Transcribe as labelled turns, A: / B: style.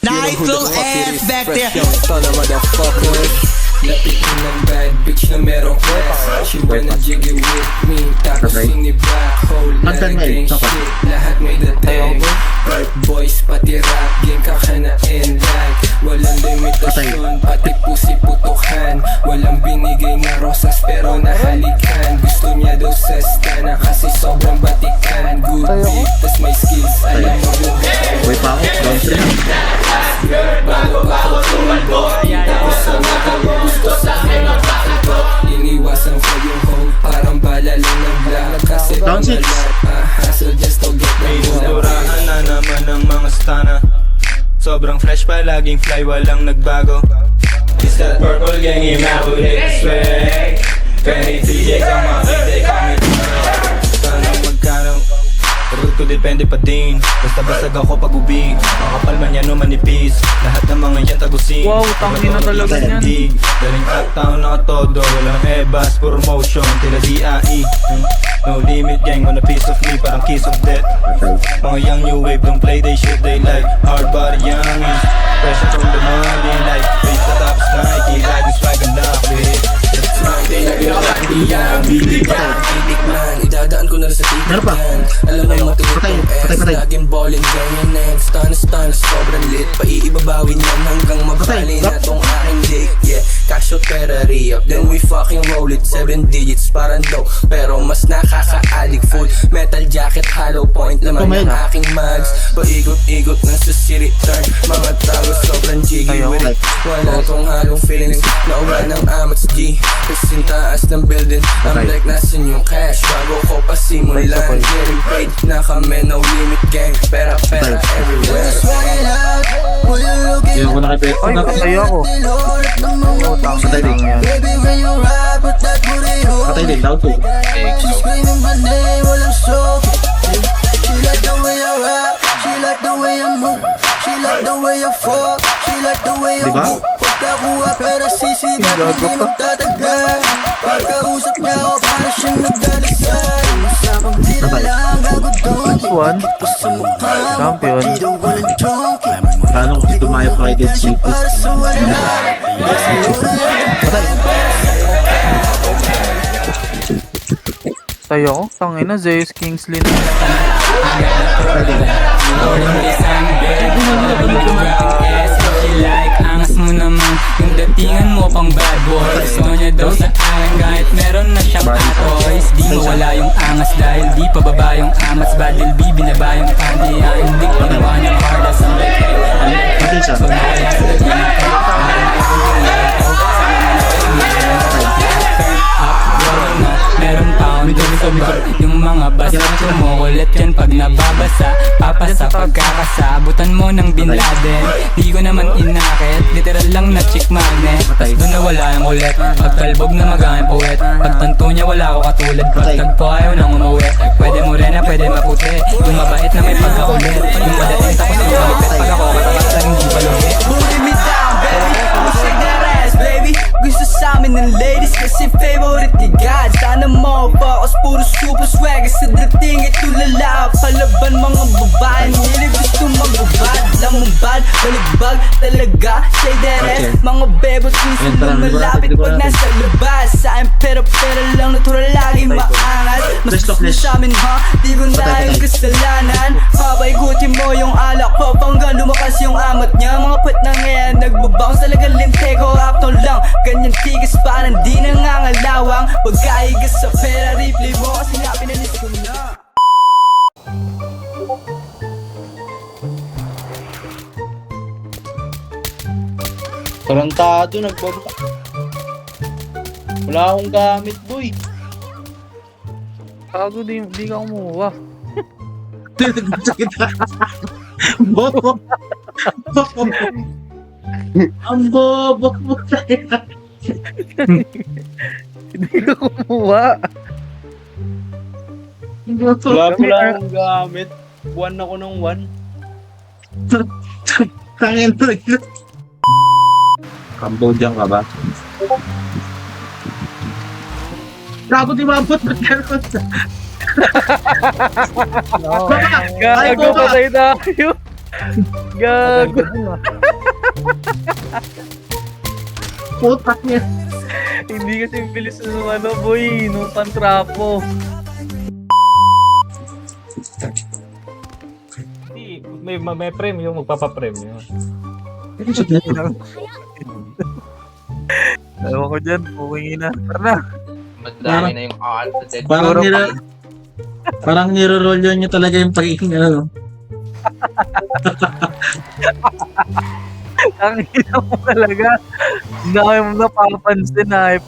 A: Nice little ass back there.
B: Lapit ko ng bad bitch na merong class. She wanna jiggy with me. Tapos sini-black hole. Lalagay shit. Lahat may dating. Right boys pati rap game kakanain like. Walang limitasyon pati pusi putukan. Walang binigay na rosas pero nahalikan. Gusto niya daw sa stana kasi sobrang batikan. Good beat tas may skills. Alam mo yung
C: Uy pa ako, down trip.
B: bago tumalbo. Tapos sa mga gusto sa akin iniwasan ko yung hole. Parang bala lang ng black. Kasi
C: Down six.
B: so just to get the mood.
D: Turahan na naman ng mga stana. Sobrang fresh pa, laging fly, walang nagbago. It's that purple gang, immaculate swag. 23 ang mga hindi kami sana magkano. Root ko depende pa din. Basta basag ako pag ubi. Makapal man yan o manipis. Lahat ng mga yan tagusin.
E: Wow, tangin na talaga yan.
D: Daling uptown nakatodo. Walang ebas, puro motion. Tila DIE. No limit gang on a piece of me. Parang kiss of death. Mga young new wave don't play they shit they like. Hard body youngies. Pressure from the money like. Face the top Nike. Riding swag and lock with.
B: Friday na ginawa diyan. Bibigyan, titikman. Idadaan ko na rin sa
C: Meron pa?
B: titikman. Alam mo matulog
C: Patay,
B: kong
C: patay,
B: S.
C: patay.
B: Laging ballin' ganyan next. Stun, sobrang lit. Paiibabawin yan hanggang mabali na tong aking dick. Yeah, cash out pera re-up. Then we fucking roll it. 7 digits parang dope. Pero mas nakaka-addict. Full metal jacket, hollow point. Laman ng aking mags. Paikot-ikot na sa city turn. Mga tao sobrang jiggy with it. Wala tong halong feelings. Nauwa ng amats G. Kasing taas ng building. I'm like nasan yung cash. Bago ko pa simulan. Getting paid na kami, no limit gang. Pera everywhere.
C: Yung ko nakipit.
E: Ay, patay ako.
C: Patay din. Patay din, down two. Diba?
B: Pagkakuha pero sisigaw di magtatagal. Pagkausap niya ako para siyang nagdadasal. Usapang di lang gago doon.
E: One. Champion.
C: Paano ko tumayo pa kay Dead City?
B: Para sa wala.
E: Tayo ko. Tangina, Zeus Kingsley na.
F: Angas mo naman, yung datingan mo pang bad boy. Gusto niya daw sa akin kahit meron na siyang toys. Di mawala yung angas dahil di pababa yung amats. Badil B, binaba yung candy. Hindi ko nawa niya parda sa like.
C: Patay siya.
F: Meron pound yung mga basa kumukulit yan pag nababasa. Papasa pagkakasabutan mo ng Bin Laden. Di ko naman inakit, literal lang na chick magnet. Tas doon na wala yung ulit, pagkalbog na magamit puwet. Pagtanto niya wala ako katulad, pagtagpo ayaw nang umuwi. Pwede mo rin na pwede maputi, yung mabait na may pagkakulit. Yung madating tapos yung malipit, pag ako katapat lang hindi paluhi.
B: Booty me down, baby. I'ma shake that ass, baby. Gusto sa amin ng ladies kasi favorite ni God. Sana mo focus, puro super swag. Sa dating ito lala, palaban mga babae. Nili gusto magbabad, lamambad, baligbag talaga. Shake that ass, mga bebot gusto na malapit pag nasa labas. Sa akin pero lang natural lagi maangas. Mas gusto sa amin ha, di ko na yung kasalanan. Papaikutin mo yung alak ko, panggang lumakas yung amat niya. Mga put na ngayon, nagbabounce talaga lintego. Apto lang, ganyan tigas parang di nangangalawang. Pagkaigas sa pera, replay mo kasi nga pinalis ko na.
G: Tarantado, nagbaba. Wala akong gamit, boy.
E: Kago, di ka kumuha.
C: Bobo. Ang bobo mo tayo.
E: Di ka kumuha.
G: Wala pala akong gamit. One ako ng one.
C: Tangin mo yun. Cambodian ka ba? Gago di mabot na meron.
E: Gago, patay na kayo. Gago.
C: Putak niya.
E: Hindi kasi bilis ng ano, boy. Nung pantrapo.
H: Hindi, may premium, magpapa-premium.
E: Ewan ko dyan, pumingi na. Tara na.
A: Madami na yung dead.
C: Parang niro-roll yun niya talaga yung pagiging ano.
E: Ang ina mo talaga. Hindi mo napapansin na.